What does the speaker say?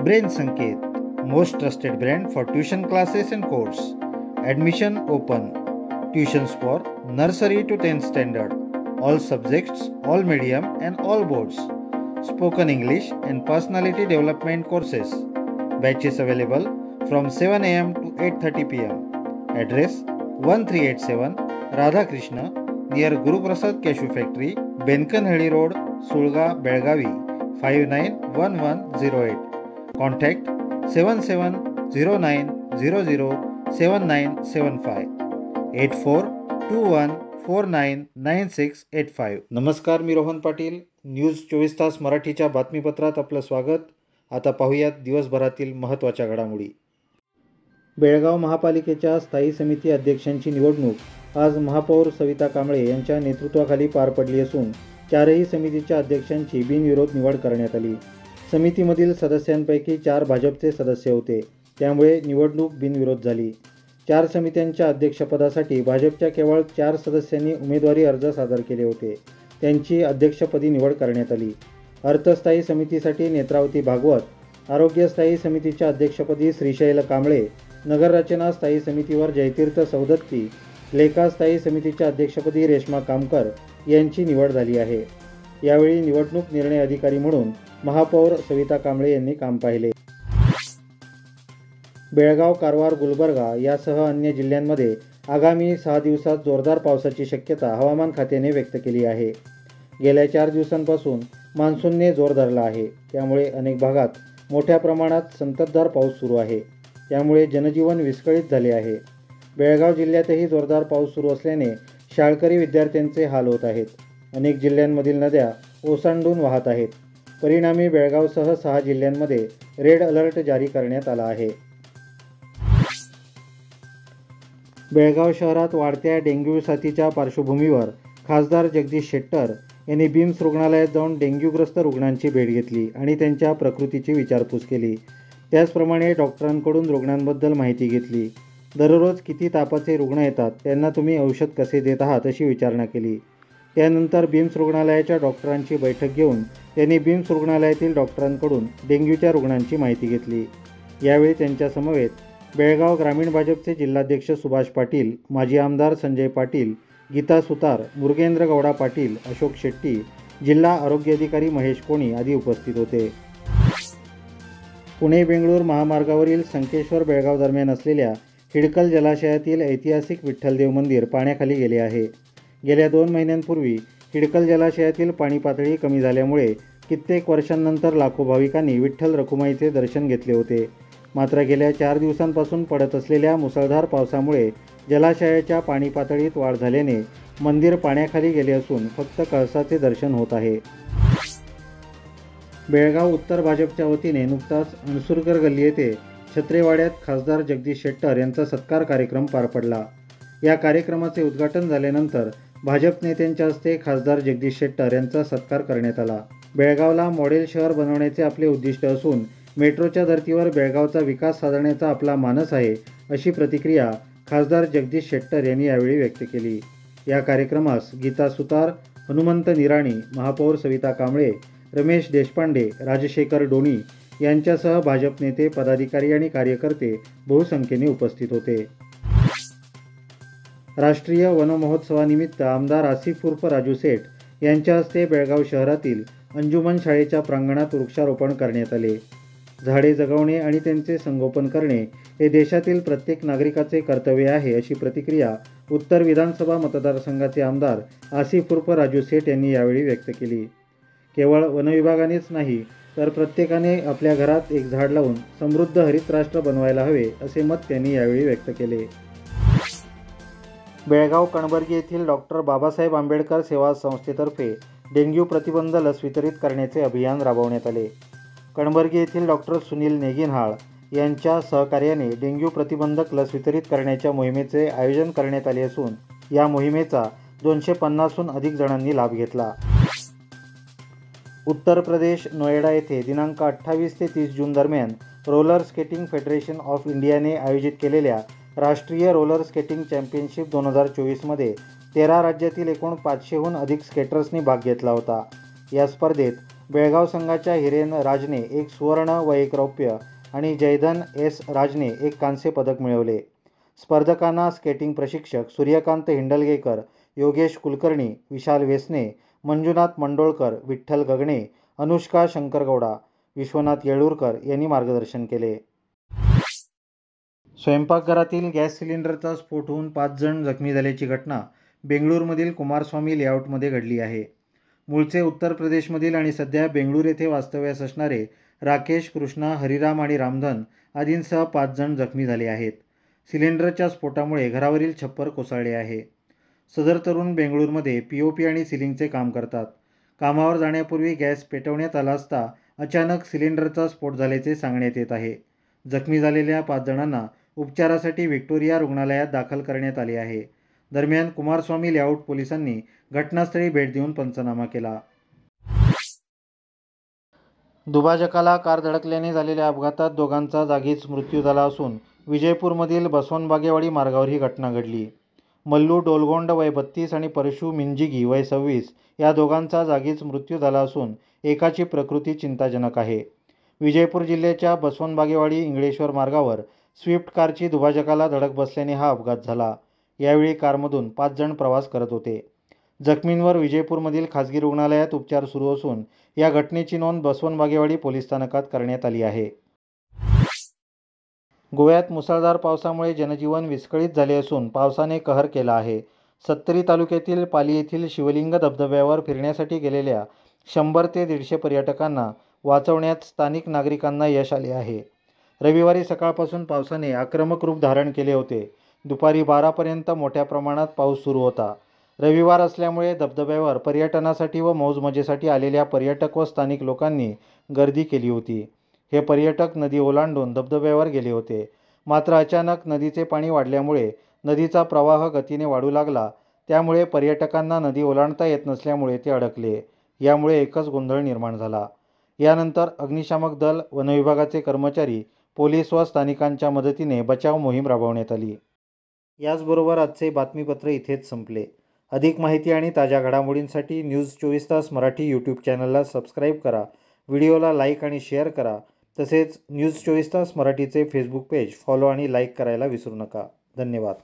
Brain Sanket, most trusted brand for tuition classes and course. Admission open. Tuitions for nursery to 10th standard. All subjects, all medium and all boards. Spoken English and personality development courses. Batches available from 7 am to 8:30 pm. Address 1387 Radhakrishna near Guru Prasad Cashew Factory, Benkanhಳ್ಳಿ Road, Sulga, Belgavi 591108. Contact 7709007975 8421499685. नमस्कार, मी Rohan Patil. News 24 तास मराठीच्या बातमीपत्रात आपलं स्वागत. आता पाहूयात दिवसभरातील महत्त्वाच्या घडामोडी. बेळगाव महापालिकेच्या स्थायी समिती अध्यक्षांची निवडणूक आज महापौर सविता कांबळे यांच्या नेतृत्वाखाली पार पडली असून चारही समितीच्या अध्यक्षांची बिनविरोध निवड करण्यात आली. समितीमधील सदस्यांपैकी 4 भाजपचे सदस्य होते, त्यामुळे निवडणूक बिनविरोध झाली. 4 समित्यांच्या अध्यक्षपदासाठी भाजपच्या केवळ 4 सदस्यांनी उमेदवारी अर्ज सादर केले होते. त्यांची अध्यक्षपदी निवड करण्यात आली. अर्थस्थायी समितीसाठी नेत्रावती भागवत, आरोग्य स्थायी समितीच्या अध्यक्षपदी श्रीशैल कांबळे, नगररचना स्थायी समितीवर जयतीर्थ सौदत्ती, लेखा स्थायी समितीच्या अध्यक्षपदी रेश्मा कामकर यांची निवड झाली आहे. यावेळी निवडणूक निर्णय अधिकारी म्हणून महापौर सविता कांबळे यांनी काम पाहिले. बेळगाव, कारवार, गुलबर्गा यासह अन्य जिल्ह्यांमध्ये आगामी 6 दिवसात जोरदार पावसाची शक्यता हवामान खात्याने व्यक्त केली आहे. गेल्या 4 दिवसांपासून मान्सूनने जोर धरला आहे. त्यामुळे अनेक भागात मोठ्या प्रमाणात संततधार पाऊस सुरू आहे. त्यामुळे जनजीवन विस्कळीत झाले आहे. बेळगाव जिल्ह्यातही जोरदार पाऊस सुरू असल्याने शाळकरी विद्यार्थ्यांचे हाल होत आहेत. अनेक जिल्ह्यांमधील नद्या ओसांडून वाहत आहेत. परिणामी बेळगावसह 6 जिल्ह्यांमध्ये रेड अलर्ट जारी करण्यात आला आहे. बेळगाव शहरात वाढत्या डेंग्यू साथीच्या पार्श्वभूमीवर खासदार जगदीश शेट्टर यांनी बिम्स रुग्णालयात जाऊन डेंग्यूग्रस्त रुग्णांची भेट घेतली आणि त्यांच्या प्रकृतीची विचारपूस केली. त्याचप्रमाणे डॉक्टरांकडून रुग्णांबद्दल माहिती घेतली. दररोज किती तापाचे रुग्ण येतात, त्यांना तुम्ही औषध कसे देत आहात अशी विचारणा केली. त्यानंतर बिम्स रुग्णालयाच्या डॉक्टरांची बैठक घेऊन त्यांनी बिम्स रुग्णालयातील डॉक्टरांकडून डेंग्यूच्या रुग्णांची माहिती घेतली. यावेळी त्यांच्यासमवेत बेळगाव ग्रामीण भाजपचे जिल्हाध्यक्ष सुभाष पाटील, माजी आमदार संजय पाटील, गीता सुतार, मुरुगेंद्र गौडा पाटील, अशोक शेट्टी, जिल्हा आरोग्य अधिकारी महेश कोणी आदी उपस्थित होते. पुणे बेंगळूर महामार्गावरील संकेश्वर बेळगाव दरम्यान असलेल्या हिडकल जलाशयातील ऐतिहासिक विठ्ठलदेव मंदिर पाण्याखाली गेले आहे. गेल्या 2 महिन्यांपूर्वी हिडकल जलाशयातील पाणी पातळी कमी झाल्यामुळे कित्येक वर्षांनंतर लाखो भाविकांनी विठ्ठल रखुमाईचे दर्शन घेतले होते. मात्र गेल्या 4 दिवसांपासून पडत असलेल्या मुसळधार पावसामुळे जलाशयाच्या पाणी पातळीत वाढ झाल्याने मंदिर पाण्याखाली गेले असून फक्त कळसाचे दर्शन होत आहे. बेळगाव उत्तर भाजपच्या वतीने नुकताच अणसुरकर गल्ली येथे छत्रेवाड्यात खासदार जगदीश शेट्टर यांचा सत्कार कार्यक्रम पार पडला. या कार्यक्रमाचे उद्घाटन झाल्यानंतर भाजप नेत्यांच्या हस्ते खासदार जगदीश शेट्टर यांचा सत्कार करण्यात आला. बेळगावला मॉडेल शहर बनवण्याचे आपले उद्दिष्ट असून मेट्रोच्या धर्तीवर बेळगावचा विकास साधण्याचा आपला मानस आहे, अशी प्रतिक्रिया खासदार जगदीश शेट्टर यांनी यावेळी व्यक्त केली. या कार्यक्रमास गीता सुतार, हनुमंत निराणी, महापौर सविता कांबळे, रमेश देशपांडे, राजशेखर डोणी यांच्यासह भाजप नेते, पदाधिकारी आणि कार्यकर्ते बहुसंख्येने उपस्थित होते. राष्ट्रीय वन महोत्सवानिमित्त आमदार आसिफ उर्फ राजू सेठ यांच्या हस्ते बेळगाव शहरातील अंजुमन शाळेच्या प्रांगणात वृक्षारोपण करण्यात आले. झाडे जगवणे आणि त्यांचे संगोपन करणे हे देशातील प्रत्येक नागरिकाचे कर्तव्य आहे, अशी प्रतिक्रिया उत्तर विधानसभा मतदारसंघाचे आमदार आसिफ उर्फ राजू सेठ यांनी यावेळी व्यक्त केली. केवळ वनविभागानेच नाही तर प्रत्येकाने आपल्या घरात एक झाड लावून समृद्ध हरित राष्ट्र बनवायला हवे, असे मत त्यांनी यावेळी व्यक्त केले. बेळगाव कणबर्गी येथील डॉक्टर बाबासाहेब आंबेडकर सेवा संस्थेतर्फे डेंग्यू प्रतिबंध लस वितरित करण्याचे अभियान राबवण्यात आले. कणबर्गी येथील डॉक्टर सुनील नेगिनहाळ यांच्या सहकार्याने डेंग्यू प्रतिबंधक लस वितरित करण्याच्या मोहिमेचे आयोजन करण्यात आले असून या मोहिमेचा 250हून अधिक जणांनी लाभ घेतला. उत्तर प्रदेश नोएडा येथे दिनांक 28 ते 30 जून दरम्यान रोलर स्केटिंग फेडरेशन ऑफ इंडियाने आयोजित केलेल्या राष्ट्रीय रोलर स्केटिंग चॅम्पियनशिप 2024मध्ये 13 राज्यातील एकूण 500हून अधिक स्केटर्सनी भाग घेतला होता. या स्पर्धेत बेळगाव संघाच्या हिरेन राजने एक सुवर्ण व एक रौप्य आणि जयधन एस राजने एक कांस्य पदक मिळवले. स्पर्धकांना स्केटिंग प्रशिक्षक सूर्यकांत हिंडलगेकर, योगेश कुलकर्णी, विशाल वेसने, मंजुनाथ मंडोळकर, विठ्ठल गगणे, अनुष्का शंकरगौडा, विश्वनाथ येळूरकर यांनी मार्गदर्शन केले. स्वयंपाकघरातील गॅस सिलेंडरचा स्फोट होऊन 5 जण जखमी झाल्याची घटना बेंगळूरमधील कुमारस्वामी लेआउटमध्ये घडली आहे. मूळचे उत्तर प्रदेशमधील आणि सध्या बेंगळूर येथे वास्तव्यास असणारे राकेश, कृष्णा, हरिराम आणि रामधन आदींसह 5 जण जखमी झाले आहेत. सिलेंडरच्या स्फोटामुळे घरावरील छप्पर कोसळले आहे. सदर तरुण बेंगळूरमध्ये पीओपी आणि सिलिंगचे काम करतात. कामावर जाण्यापूर्वी गॅस पेटवण्यात आला असता अचानक सिलेंडरचा स्फोट झाल्याचे सांगण्यात येत आहे. जखमी झालेल्या 5 जणांना उपचारासाठी व्हिक्टोरिया रुग्णालयात दाखल करण्यात आले आहे. दरम्यान कुमारस्वामी लेआउट पोलिसांनी घटनास्थळी भेट देऊन पंचनामा केला. दुभाजकाला कार धडकल्याने झालेल्या अपघातात दोघांचा जागीच मृत्यू झाला असून विजयपूरमधील बसवनबागेवाडी मार्गावर ही घटना घडली. मल्लू डोलगोंड वय 32 आणि परशू मिंजिगी वय 26 या दोघांचा जागीच मृत्यू झाला असून एकाची प्रकृती चिंताजनक आहे. विजयपूर जिल्ह्याच्या बसवनबागेवाडी इंगळेश्वर मार्गावर स्विफ्ट कारची दुभाजकाला धडक बसल्याने हा अपघात झाला. यावेळी कारमधून 5 जण प्रवास करत होते. जखमींवर विजयपूरमधील खासगी रुग्णालयात उपचार सुरू असून या घटनेची नोंद बसवनबागेवाडी पोलीस स्थानकात करण्यात आली आहे. गोव्यात मुसळधार पावसामुळे जनजीवन विस्कळीत झाले असून पावसाने कहर केला आहे. सत्तरी तालुक्यातील पाली येथील शिवलिंग धबधब्यावर फिरण्यासाठी गेलेल्या 100 ते 150 पर्यटकांना वाचवण्यात स्थानिक नागरिकांना यश आले आहे. रविवारी सकाळपासून पावसाने आक्रमक रूप धारण केले होते. दुपारी 12 पर्यंत मोठ्या प्रमाणात पाऊस सुरू होता. रविवार असल्यामुळे धबधब्यावर पर्यटनासाठी व मौजमजेसाठी आलेल्या पर्यटक व स्थानिक लोकांनी गर्दी केली होती. हे पर्यटक नदी ओलांडून धबधब्यावर गेले होते. मात्र अचानक नदीचे पाणी वाढल्यामुळे नदीचा प्रवाह गतीने वाढू लागला. त्यामुळे पर्यटकांना नदी ओलांडता येत नसल्यामुळे ते अडकले. यामुळे एकच गोंधळ निर्माण झाला. यानंतर अग्निशामक दल, वनविभागाचे कर्मचारी, पोलीस व स्थानिकांच्या मदतीने बचाव मोहीम राबवण्यात आली. याचबरोबर आजचे बातमीपत्र इथेच संपले. अधिक माहिती आणि ताज्या घडामोडींसाठी न्यूज 24 तास मराठी यूट्यूब चॅनलला सबस्क्राईब करा. व्हिडिओला लाईक आणि शेअर करा. तसेच न्यूज 24 तास मराठीचे फेसबुक पेज फॉलो आणि लाईक करायला विसरू नका. धन्यवाद.